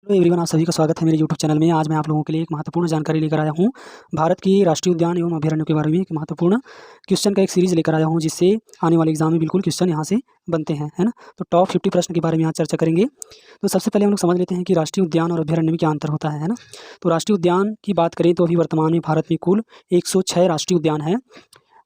Hello everyone, आप सभी का स्वागत है मेरे यूट्यूब चैनल में। आज मैं आप लोगों के लिए एक महत्वपूर्ण जानकारी लेकर आया हूँ। भारत की राष्ट्रीय उद्यान एवं अभयारण्यों के बारे में एक महत्वपूर्ण क्वेश्चन का एक सीरीज़ लेकर आया हूँ, जिससे आने वाले एग्जाम में बिल्कुल क्वेश्चन यहाँ से बनते हैं, है ना। तो टॉप 50 प्रश्न के बारे में आज चर्चा करेंगे। तो सबसे पहले हम लोग समझ लेते हैं कि राष्ट्रीय उद्यान और अभयारण्य में क्या अंतर होता है ना। तो राष्ट्रीय उद्यान की बात करें तो अभी वर्तमान में भारत में कुल 106 राष्ट्रीय उद्यान हैं।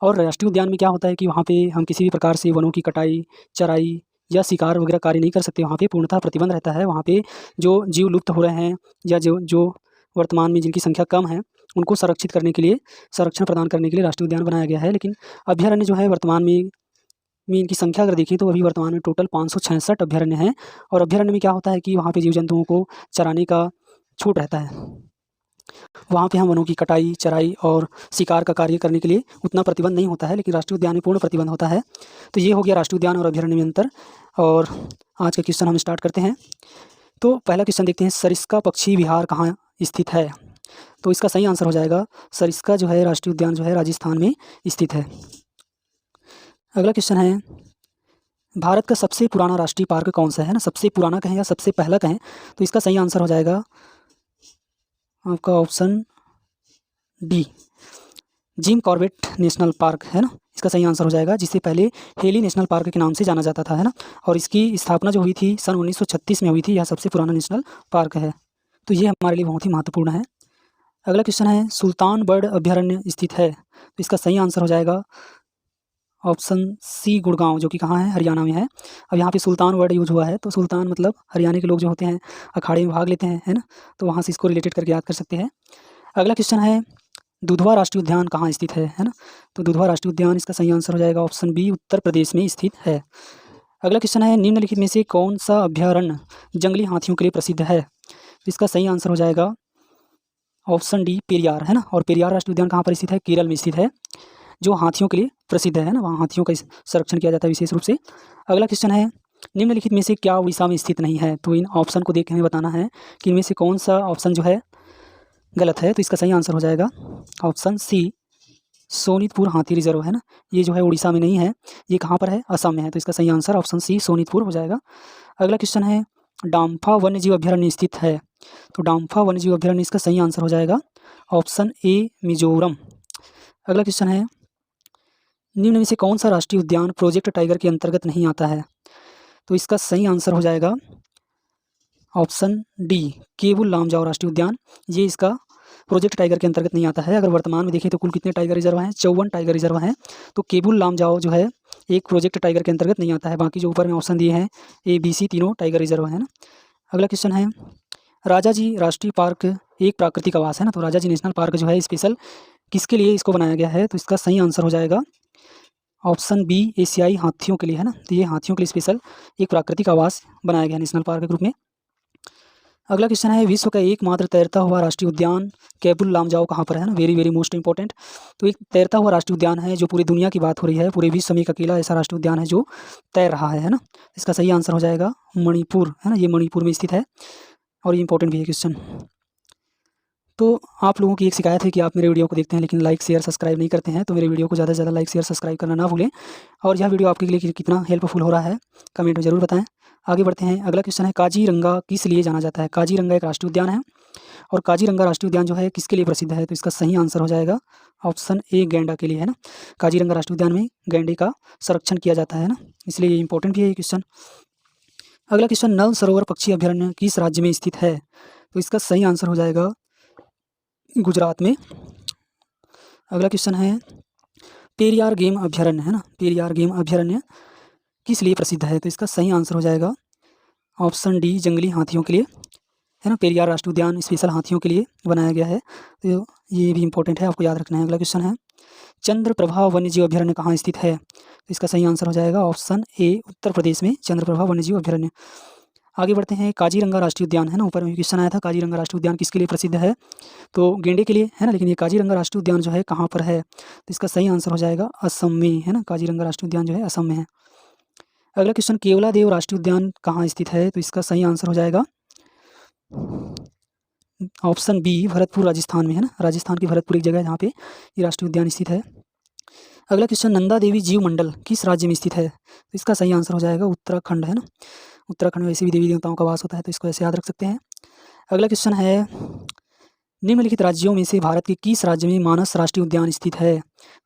और राष्ट्रीय उद्यान में क्या होता है कि वहाँ पे हम किसी भी प्रकार से वनों की कटाई, चराई या शिकार वगैरह कार्य नहीं कर सकते। वहाँ पे पूर्णतः प्रतिबंध रहता है। वहाँ पे जो जीव लुप्त हो रहे हैं या जो जो वर्तमान में जिनकी संख्या कम है, उनको संरक्षित करने के लिए, संरक्षण प्रदान करने के लिए राष्ट्रीय उद्यान बनाया गया है। लेकिन अभयारण्य जो है वर्तमान में इनकी संख्या अगर देखें तो अभी वर्तमान में टोटल 566 अभयारण्य हैं। और अभयारण्य में क्या होता है कि वहाँ पे जीव जंतुओं को चराने का छूट रहता है। वहाँ पे हम वनों की कटाई, चराई और शिकार का कार्य करने के लिए उतना प्रतिबंध नहीं होता है, लेकिन राष्ट्रीय उद्यान में पूर्ण प्रतिबंध होता है। तो ये हो गया राष्ट्रीय उद्यान और अभयारण्य में अंतर। और आज का क्वेश्चन हम स्टार्ट करते हैं। तो पहला क्वेश्चन देखते हैं, सरिस्का पक्षी विहार कहाँ स्थित है। तो इसका सही आंसर हो जाएगा, सरिस्का जो है राष्ट्रीय उद्यान जो है राजस्थान में स्थित है। अगला क्वेश्चन है, भारत का सबसे पुराना राष्ट्रीय पार्क कौन सा है ना। सबसे पुराना कहें या सबसे पहला कहें, तो इसका सही आंसर हो जाएगा आपका option D, Jim Corbett national park है ना। इसका सही आंसर हो जाएगा, जिसे पहले हेली नेशनल पार्क के नाम से जाना जाता था, है ना। और इसकी स्थापना जो हुई थी सन 1936 में हुई थी। यह सबसे पुराना नेशनल पार्क है। तो ये हमारे लिए बहुत ही महत्वपूर्ण है। अगला क्वेश्चन है, सुल्तान बर्ड अभयारण्य स्थित है। तो इसका सही आंसर हो जाएगा ऑप्शन सी, गुड़गांव, जो कि कहाँ है, हरियाणा में है। अब यहाँ पे सुल्तान वर्ड यूज हुआ है, तो सुल्तान मतलब हरियाणा के लोग जो होते हैं अखाड़े में भाग लेते हैं, है ना। तो वहाँ से इसको रिलेटेड करके याद कर सकते हैं। अगला क्वेश्चन है, दुधवा राष्ट्रीय उद्यान कहाँ स्थित है ना। तो दुधवा राष्ट्रीय उद्यान, इसका सही आंसर हो जाएगा ऑप्शन बी, उत्तर प्रदेश में स्थित है। अगला क्वेश्चन है, निम्नलिखित में से कौन सा अभयारण्य जंगली हाथियों के लिए प्रसिद्ध है। तो इसका सही आंसर हो जाएगा ऑप्शन डी, पेरियार, है ना। और पेरियार राष्ट्रीय उद्यान कहाँ पर स्थित है, केरल में स्थित है, जो हाथियों के लिए प्रसिद्ध है ना। वहाँ हाथियों का संरक्षण किया जाता है विशेष रूप से। अगला क्वेश्चन है, निम्नलिखित में से क्या उड़ीसा में स्थित नहीं है। तो इन ऑप्शन को देख के हमें बताना है कि इनमें से कौन सा ऑप्शन जो है गलत है। तो इसका सही आंसर हो जाएगा ऑप्शन सी, सोनितपुर हाथी रिजर्व, है ना। ये जो है उड़ीसा में नहीं है, ये कहाँ पर है, असम में है। तो इसका सही आंसर ऑप्शन सी, सोनितपुर हो जाएगा। अगला क्वेश्चन है, डाम्फा वन्यजीव अभयारण्य स्थित है। तो डाम्फा वन्यजीव अभयारण्य, इसका सही आंसर हो जाएगा ऑप्शन ए, मिजोरम। अगला क्वेश्चन है, निम्न में से कौन सा राष्ट्रीय उद्यान प्रोजेक्ट टाइगर के अंतर्गत नहीं आता है। तो इसका सही आंसर हो जाएगा ऑप्शन डी, केबुल लामजाओ राष्ट्रीय उद्यान। ये इसका प्रोजेक्ट टाइगर के अंतर्गत नहीं आता है। अगर वर्तमान में देखें तो कुल कितने टाइगर रिजर्व हैं, 54 टाइगर रिजर्व हैं। तो केबुल लामजाओ जो है एक प्रोजेक्ट टाइगर के अंतर्गत नहीं आता है। बाकी जो ऊपर में ऑप्शन दिए हैं ए, बी, सी, तीनों टाइगर रिजर्व है ना। अगला क्वेश्चन है, राजा जी राष्ट्रीय पार्क एक प्राकृतिक आवास है ना। तो राजा जी नेशनल पार्क जो है स्पेशल किसके लिए इसको बनाया गया है। तो इसका सही आंसर हो जाएगा ऑप्शन बी, एशियाई हाथियों के लिए, है ना। तो ये हाथियों के लिए स्पेशल एक प्राकृतिक आवास बनाया गया नेशनल पार्क के रूप में। अगला क्वेश्चन है, विश्व का एकमात्र तैरता हुआ राष्ट्रीय उद्यान केबुल लामजाओ कहाँ पर है ना। Very very most important. तो एक तैरता हुआ राष्ट्रीय उद्यान है, जो पूरी दुनिया की बात हो रही है, पूरे विश्व में एक अकेला ऐसा राष्ट्रीय उद्यान है जो तैर रहा है ना। इसका सही आंसर हो जाएगा मणिपुर, है ना। ये मणिपुर में स्थित है और ये इंपॉर्टेंट भी है क्वेश्चन। तो आप लोगों की एक शिकायत है कि आप मेरे वीडियो को देखते हैं लेकिन लाइक शेयर सब्सक्राइब नहीं करते हैं। तो मेरे वीडियो को ज़्यादा से ज़्यादा लाइक शेयर सब्सक्राइब करना ना भूलें। और यह वीडियो आपके लिए कितना हेल्पफुल हो रहा है कमेंट में ज़रूर बताएं। आगे बढ़ते हैं। अगला क्वेश्चन है, काजीरंगा किस लिए जाना जाता है। काजीरंगा एक राष्ट्रीय उद्यान है, और काजीरंगा राष्ट्रीय उद्यान जो है किसके लिए प्रसिद्ध है। तो इसका सही आंसर हो जाएगा ऑप्शन ए, गैंडा के लिए, है ना। काजीरंगा राष्ट्रीय उद्यान में गैंडे का संरक्षण किया जाता है ना, इसलिए ये इंपॉर्टेंट भी है ये क्वेश्चन। अगला क्वेश्चन, नल सरोवर पक्षी अभयारण्य किस राज्य में स्थित है। तो इसका सही आंसर हो जाएगा गुजरात में। अगला क्वेश्चन है, पेरियार गेम अभयारण्य, है ना। पेरियार गेम अभयारण्य किस लिए प्रसिद्ध है। तो इसका सही आंसर हो जाएगा ऑप्शन डी, जंगली हाथियों के लिए, है ना। पेरियार राष्ट्रीय उद्यान स्पेशल हाथियों के लिए बनाया गया है, तो ये भी इंपॉर्टेंट है, आपको याद रखना है। अगला क्वेश्चन है, चंद्रप्रभा वन्यजीव अभयारण्य कहाँ स्थित है। तो इसका सही आंसर हो जाएगा ऑप्शन ए, उत्तर प्रदेश में चंद्रप्रभा वन्यजीव अभयारण्य। आगे बढ़ते हैं, काजीरंगा राष्ट्रीय उद्यान, है ना। ऊपर में क्वेश्चन आया था, काजीरंगा राष्ट्रीय उद्यान किसके लिए प्रसिद्ध है। तो गेंडे के लिए, है ना। लेकिन ये काजीरंगा राष्ट्रीय उद्यान जो है कहाँ पर है। तो इसका सही आंसर हो जाएगा असम में, है ना। काजीरंगा राष्ट्रीय उद्यान जो है असम में है। अगला क्वेश्चन, केवलादेव राष्ट्रीय उद्यान कहाँ स्थित है। तो इसका सही आंसर हो जाएगा ऑप्शन बी, भरतपुर राजस्थान में, है ना। राजस्थान की भरतपुर एक जगह है जहाँ पे ये राष्ट्रीय उद्यान स्थित है। अगला क्वेश्चन, नंदा देवी जीव मंडल किस राज्य में स्थित है। तो इसका सही आंसर हो जाएगा उत्तराखंड, है ना। उत्तराखंड में वैसे भी देवी देवताओं का वास होता है, तो इसको ऐसे याद रख सकते हैं। अगला क्वेश्चन है, निम्नलिखित राज्यों में से भारत के किस राज्य में मानस राष्ट्रीय उद्यान स्थित है?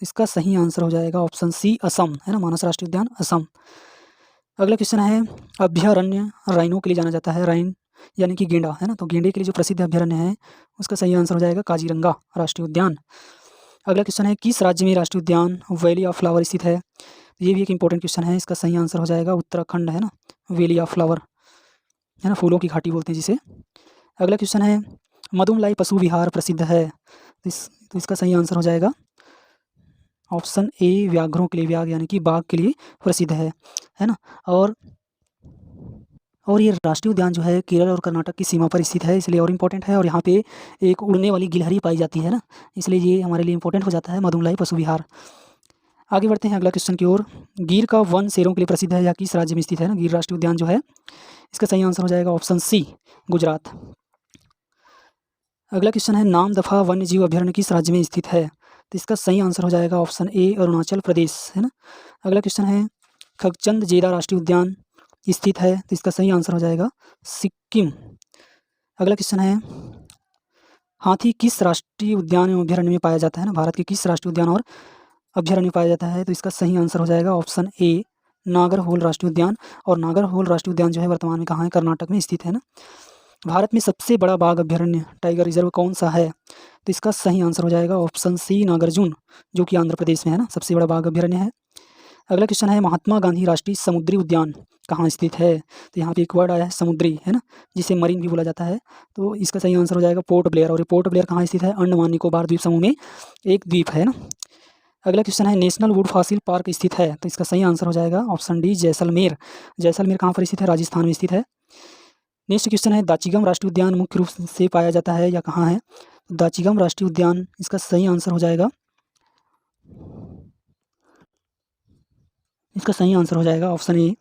इसका सही आंसर हो जाएगा ऑप्शन सी असम, है ना, मानस राष्ट्रीय उद्यान असम। अगला क्वेश्चन है, अभ्यारण्य राइनो के लिए जाना जाता है, राइन यानी कि गेंडा, है ना, तो गेंडे के लिए जो प्रसिद्ध अभ्यारण्य है उसका सही आंसर हो जाएगा काजीरंगा राष्ट्रीय उद्यान। अगला क्वेश्चन है, किस राज्य में राष्ट्रीय उद्यान वैली ऑफ फ्लावर स्थित है? ये भी एक इंपॉर्टेंट क्वेश्चन है, इसका सही आंसर हो जाएगा उत्तराखंड, है ना, वैली ऑफ फ्लावर, है ना, फूलों की घाटी बोलते हैं जिसे। अगला क्वेश्चन है, मदुमलाई पशु विहार प्रसिद्ध है, तो इसका सही आंसर हो जाएगा ऑप्शन ए व्याघ्रों के लिए, व्याघ्र यानी कि बाघ के लिए प्रसिद्ध है ना। और ये राष्ट्रीय उद्यान जो है केरल और कर्नाटक की सीमा पर स्थित है, इसलिए और इम्पोर्टेंट है। और यहाँ पे एक उड़ने वाली गिलहरी पाई जाती है ना, इसलिए ये हमारे लिए इम्पोर्टेंट हो जाता है मदुमलाई पशु विहार। आगे बढ़ते हैं अगला क्वेश्चन की ओर। गिर का वन शेरों के लिए प्रसिद्ध है या किस राज्य में स्थित है ना, गिर राष्ट्रीय उद्यान जो है, इसका सही आंसर हो जाएगा ऑप्शन सी गुजरात। अगला क्वेश्चन है, नाम दफा वन्य जीव अभ्यारण्य किस राज्य में स्थित है? तो इसका सही आंसर हो जाएगा ऑप्शन ए अरुणाचल प्रदेश, है ना। अगला क्वेश्चन है, खगचंद जेदा राष्ट्रीय उद्यान स्थित है, तो इसका सही आंसर हो जाएगा सिक्किम। अगला क्वेश्चन है, हाथी किस राष्ट्रीय उद्यान एवं अभ्यारण्य में पाया जाता है ना, भारत के किस राष्ट्रीय उद्यान और अभ्यारण्य में पाया जाता है? तो इसका सही आंसर हो जाएगा ऑप्शन ए नागरहोल राष्ट्रीय उद्यान। और नागरहोल राष्ट्रीय उद्यान जो है वर्तमान में कहाँ है, कर्नाटक में स्थित है ना। भारत में सबसे बड़ा बाघ अभ्यारण्य टाइगर रिजर्व कौन सा है? तो इसका सही आंसर हो जाएगा ऑप्शन सी नागार्जुन, जो कि आंध्र प्रदेश में है ना, सबसे बड़ा बाघ अभ्यारण्य है। अगला क्वेश्चन है, महात्मा गांधी राष्ट्रीय समुद्री उद्यान कहाँ स्थित है? तो यहाँ पे एक वर्ड आया है समुद्री, है ना, जिसे मरीन भी बोला जाता है, तो इसका सही आंसर हो जाएगा पोर्ट ब्लेयर। और ये पोर्ट ब्लेयर कहाँ स्थित है? अंडमान निकोबार द्वीप समूह में एक द्वीप है ना। अगला क्वेश्चन है, नेशनल वुड फॉसिल पार्क स्थित है, तो इसका सही आंसर हो जाएगा ऑप्शन डी जैसलमेर। जैसलमेर कहाँ पर स्थित है? राजस्थान में स्थित है। नेक्स्ट क्वेश्चन है, दाचिगम राष्ट्रीय उद्यान मुख्य रूप से पाया जाता है या कहाँ है? दाचिगम राष्ट्रीय उद्यान, इसका सही आंसर हो जाएगा, इसका सही आंसर हो जाएगा ऑप्शन ए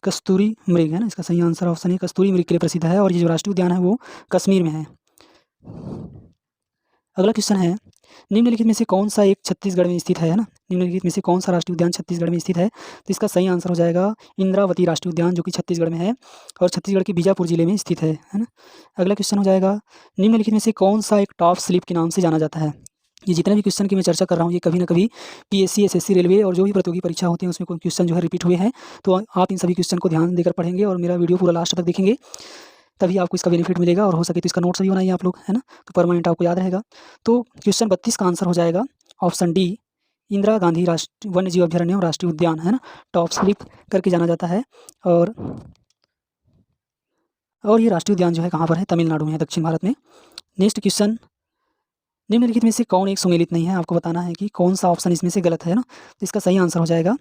कस्तूरी मृग, है ना, इसका सही आंसर ऑप्शन ए कस्तूरी मृग के लिए प्रसिद्ध है। और ये जो राष्ट्रीय उद्यान है वो कश्मीर में है। अगला क्वेश्चन है, निम्नलिखित में से कौन सा एक छत्तीसगढ़ में स्थित है ना, निम्नलिखित में से कौन सा राष्ट्रीय उद्यान छत्तीसगढ़ में स्थित है? तो इसका सही आंसर हो जाएगा इंद्रावती राष्ट्रीय उद्यान, जो कि छत्तीसगढ़ में है और छत्तीसगढ़ के बीजापुर जिले में स्थित है ना। अगला क्वेश्चन हो जाएगा, निम्नलिखित में से कौन सा एक टॉप स्लिप के नाम से जाना जाता है? ये जितने भी क्वेश्चन की मैं चर्चा कर रहा हूँ ये कभी ना कभी पीएससी, एसएससी, रेलवे और जो भी प्रतियोगी परीक्षा होती है उसमें कोई क्वेश्चन जो है रिपीट हुए हैं, तो आप इन सभी क्वेश्चन को ध्यान देकर पढ़ेंगे और मेरा वीडियो पूरा लास्ट तक देखेंगे, तभी आपको इसका बेनिफिट मिलेगा। और हो सके तो इसका नोट्स भी बनाइए आप लोग, है ना, तो परमानेंट आपको याद रहेगा। तो क्वेश्चन 32 का आंसर हो जाएगा ऑप्शन डी इंदिरा गांधी राष्ट्रीय वन्य जीव अभ्यारण्य और राष्ट्रीय उद्यान, है ना, टॉप स्लिप करके जाना जाता है। और ये राष्ट्रीय उद्यान जो है कहाँ पर है? तमिलनाडु में है, दक्षिण भारत में। नेक्स्ट क्वेश्चन, निम्नलिखित में से कौन एक सुमेलित नहीं है? आपको बताना है कि कौन सा ऑप्शन इसमें से गलत है ना, तो इसका सही आंसर हो जाएगा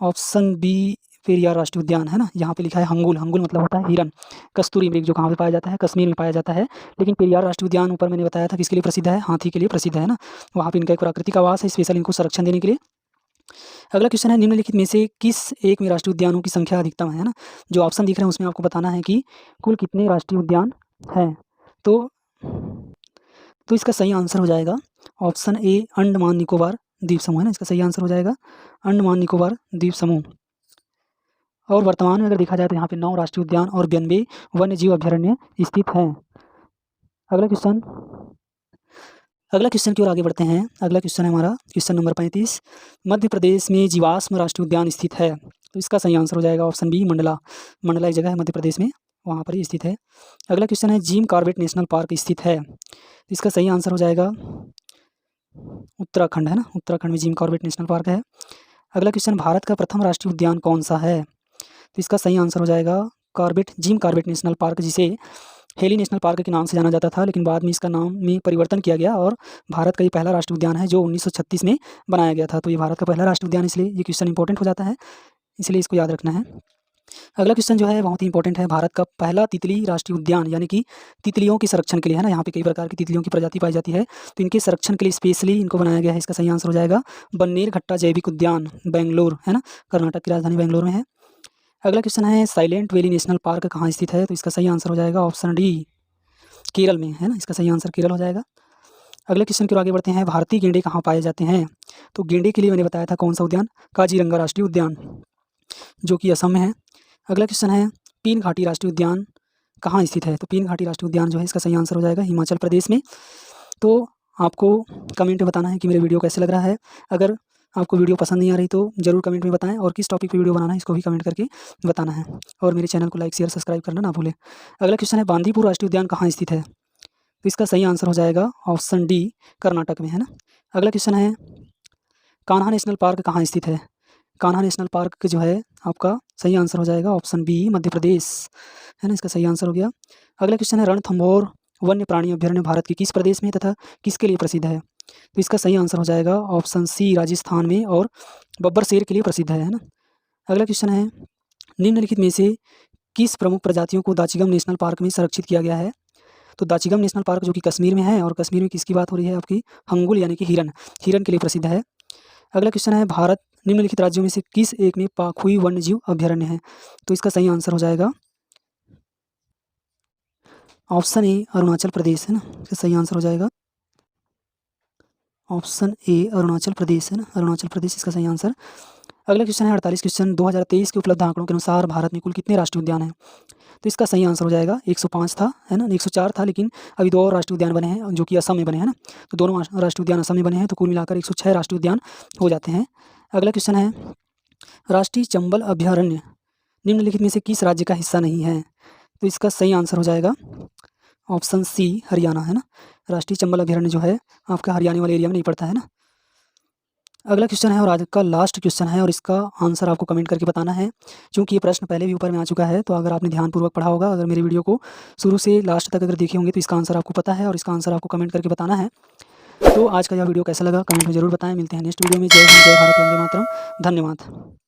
ऑप्शन बी पेरियार राष्ट्रीय उद्यान, है ना। यहाँ पे लिखा है हंगुल, हंगुल मतलब होता है हिरन। कस्तूरी मृग जो कहाँ पे पाया जाता है? कश्मीर में पाया जाता है। लेकिन पेरियार राष्ट्रीय उद्यान ऊपर मैंने बताया था किसके लिए प्रसिद्ध है? हाथी के लिए प्रसिद्ध है ना, वहाँ पे इनका एक प्राकृतिक आवास है, स्पेशल इनको संरक्षण देने के लिए। अगला क्वेश्चन है, निम्नलिखित में से किस एक में राष्ट्रीय उद्यानों की संख्या अधिकतम है ना, जो ऑप्शन दिख रहे हैं उसमें आपको बताना है कि कुल कितने राष्ट्रीय उद्यान हैं। तो इसका सही आंसर हो जाएगा ऑप्शन ए अंडमान निकोबार द्वीप समूह, है ना, इसका सही आंसर हो जाएगा अंडमान निकोबार द्वीप समूह। और वर्तमान में अगर देखा जाए तो यहाँ पे 9 राष्ट्रीय उद्यान और 92 वन्य जीव अभ्यारण्य स्थित हैं। अगला क्वेश्चन की ओर आगे बढ़ते हैं। अगला क्वेश्चन है हमारा क्वेश्चन नंबर 35, मध्य प्रदेश में जीवाश्म राष्ट्रीय उद्यान स्थित है, तो इसका सही आंसर हो जाएगा ऑप्शन बी मंडला। मंडला एक जगह है मध्य प्रदेश में, वहाँ पर ही स्थित है। अगला क्वेश्चन है, जिम कॉर्बेट नेशनल पार्क स्थित है, तो इसका सही आंसर हो जाएगा उत्तराखंड, है ना, उत्तराखंड में जिम कॉर्बेट नेशनल पार्क है। अगला क्वेश्चन, भारत का प्रथम राष्ट्रीय उद्यान कौन सा है? तो इसका सही आंसर हो जाएगा जिम कॉर्बेट नेशनल पार्क, जिसे हेली नेशनल पार्क के नाम से जाना जाता था, लेकिन बाद में इसका नाम में परिवर्तन किया गया और भारत का ये पहला राष्ट्रीय उद्यान है जो 1936 में बनाया गया था। तो ये भारत का पहला राष्ट्रीय उद्यान, इसलिए ये क्वेश्चन इंपॉर्टेंट हो जाता है, इसलिए इसको याद रखना है। अगला क्वेश्चन जो है बहुत ही इंपॉर्टेंट है, भारत का पहला तितली राष्ट्रीय उद्यान, यानी कि तितलियों के संरक्षण के लिए, है ना, यहाँ पे कई प्रकार की तितलियों की प्रजाति पाई जाती है, तो इनके संरक्षण के लिए स्पेशली इनको बनाया गया है। इसका सही आंसर हो जाएगा बन्नेरघट्टा जैविक उद्यान, बेंगलोर, है ना, कर्नाटक की राजधानी बेंगलोर में है। अगला क्वेश्चन है, साइलेंट वैली नेशनल पार्क कहाँ स्थित है? तो इसका सही आंसर हो जाएगा ऑप्शन डी केरल में, है ना, इसका सही आंसर केरल हो जाएगा। अगले क्वेश्चन की ओर आगे बढ़ते हैं, भारतीय गेंडे कहाँ पाए जाते हैं? तो गेंडे के लिए मैंने बताया था कौन सा उद्यान? काजीरंगा राष्ट्रीय उद्यान, जो कि असम में है। अगला क्वेश्चन है, पीन घाटी राष्ट्रीय उद्यान कहाँ स्थित है? तो पीन घाटी राष्ट्रीय उद्यान जो है इसका सही आंसर हो जाएगा हिमाचल प्रदेश में। तो आपको कमेंट में बताना है कि मेरे वीडियो कैसे लग रहा है। अगर आपको वीडियो पसंद नहीं आ रही तो ज़रूर कमेंट में बताएं, और किस टॉपिक पे वीडियो बनाना है इसको भी कमेंट करके बताना है, और मेरे चैनल को लाइक शेयर सब्सक्राइब करना ना भूलें। अगला क्वेश्चन है, बांदीपुर राष्ट्रीय उद्यान कहाँ स्थित है? तो इसका सही आंसर हो जाएगा ऑप्शन डी, कर्नाटक में, है ना। अगला क्वेश्चन है, कान्हा नेशनल पार्क कहाँ स्थित है? कान्हा नेशनल पार्क जो है आपका सही आंसर हो जाएगा ऑप्शन बी, मध्य प्रदेश, है ना, इसका सही आंसर हो गया। अगला क्वेश्चन है, रणथंभौर वन्य प्राणी अभ्यारण्य भारत के किस प्रदेश में तथा किसके लिए प्रसिद्ध है? तो इसका सही आंसर हो जाएगा ऑप्शन सी, राजस्थान में, और बब्बर शेर के लिए प्रसिद्ध है ना। अगला क्वेश्चन है, निम्नलिखित में से किस प्रमुख प्रजातियों को दाचिगम नेशनल पार्क में संरक्षित किया गया है? तो दाचिगम नेशनल पार्क जो कि कश्मीर में है, और कश्मीर में किसकी बात हो रही है आपकी? हंगुल यानी कि हिरन के लिए प्रसिद्ध है। अगला क्वेश्चन है, भारत निम्नलिखित राज्यों में से किस एक में पाखुई वन्यजीव अभ्यारण्य है? तो इसका सही आंसर हो जाएगा ऑप्शन ए, अरुणाचल प्रदेश, है ना, इसका सही आंसर हो जाएगा ऑप्शन ए, अरुणाचल प्रदेश, है ना, अरुणाचल प्रदेश इसका सही आंसर। अगला क्वेश्चन है 48 क्वेश्चन, 2023 के उपलब्ध आंकड़ों के अनुसार भारत में कुल कितने राष्ट्रीय उद्यान हैं? तो इसका सही आंसर हो जाएगा 105 था, है ना, 104 था, लेकिन अभी 2 और राष्ट्रीय उद्यान बने हैं जो कि असम में बने हैं ना, तो दोनों राष्ट्रीय उद्यान असम में बने हैं, तो कुल मिलाकर 106 राष्ट्रीय उद्यान हो जाते हैं। अगला क्वेश्चन है, राष्ट्रीय चंबल अभ्यारण्य निम्नलिखित में से किस राज्य का हिस्सा नहीं है? तो इसका सही आंसर हो जाएगा ऑप्शन सी, हरियाणा, है ना, राष्ट्रीय चंबल अभ्यारण्य जो है आपका हरियाणा वाले एरिया में नहीं पड़ता है ना। अगला क्वेश्चन है और आज का लास्ट क्वेश्चन है, और इसका आंसर आपको कमेंट करके बताना है, क्योंकि ये प्रश्न पहले भी ऊपर में आ चुका है। तो अगर आपने ध्यानपूर्वक पढ़ा होगा, अगर मेरी वीडियो को शुरू से लास्ट तक अगर देखे होंगे, तो इसका आंसर आपको पता है, और इसका आंसर आपको कमेंट करके बताना है। तो आज का यह वीडियो कैसा लगा कमेंट में ज़रूर बताएं। मिलते हैं नेक्स्ट वीडियो में। जय हिंद, जय भारत, वंदे मातरम। धन्यवाद।